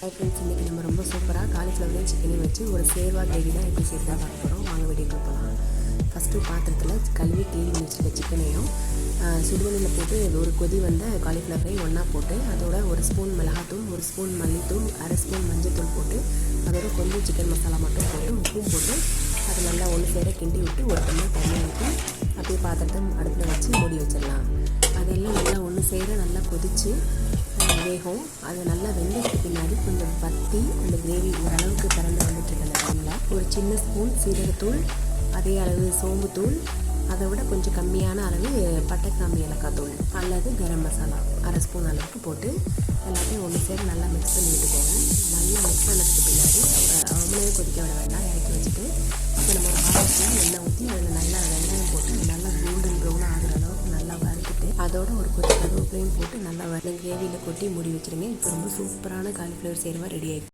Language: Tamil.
ஹாய் ஃப்ரெண்ட்ஸ், இன்றைக்கி நம்ம ரொம்ப சூப்பராக காலிஃப்ளவரையும் சிக்கனையும் வச்சு ஒரு சேர்வா கிரேவி தான் எப்படி செய்யறதா பார்க்க போகிறோம். வாங்க வீடியோக்குள்ள போகலாம். ஃபஸ்ட்டு பாத்திரத்தில் கழுவி க்ளீன் பண்ணி வச்சுருக்க சிக்கனையும் சுடுதண்ணியில் போட்டு ஒரு கொதி வந்த காலிஃப்ளவரையும் ஒன்றா போட்டு அதோட ஒரு ஸ்பூன் மிளகாத்தூள், ஒரு ஸ்பூன் மல்லித்தூள், அரை ஸ்பூன் மஞ்சத்தூள் போட்டு அதோட கொஞ்சம் சிக்கன் மசாலா மட்டும் போட்டு உப்பும் போட்டு அது நல்லா ஒன்று சேர கிண்டி விட்டு ஒரு டம்ளர் தண்ணி ஊற்றி அப்படியே பாத்திரத்தை அடுப்பில் வச்சு மூடி வச்சிடலாம். அதெல்லாம் நல்லா ஒன்று சேர நல்லா கொதித்து வேகும். அது நல்லா வெந்ததுக்கு பின்னாடி கொஞ்சம் வத்தி அந்த கிரேவி ஓரளவுக்கு திறந்து வந்துட்டு அந்த டைமில் ஒரு சின்ன ஸ்பூன் சீரகத்தூள், அதே அளவு சோம்புத்தூள், அதை விட கொஞ்சம் கம்மியான அளவு பட்டைக்கிராம்பு ஏலக்காய் தூள் அல்லது கரம் மசாலா அரை ஸ்பூன் அளவுக்கு போட்டு எல்லாத்தையும் ஒன்று சேர நல்லா மிக்ஸ் பண்ணி விட்டுக்கோங்க. நல்லா மிக்ஸ் பண்ணதுக்கு பின்னாடி அவங்களையும் கொதிக்க விட வேண்டாம், இறக்கி வச்சுட்டு இப்போ நம்ம ஒரு ஆயிரத்தில் எண்ணெய் ஊற்றி அதில் நல்லா வெங்காயம் போட்டு நல்லா கோல்டன் ப்ரௌனாக ஆகிற அளவுக்கு நல்லா வறுத்துட்டு அதோட ஒரு கொதி கருவேப்பிலையும் போட்டு நல்லா கிரேவியில் கொட்டி மூடி வச்சுருங்க. இப்போ ரொம்ப சூப்பரான காலிஃப்ளவர் சேர்வா ரெடி ஆகிடுச்சு.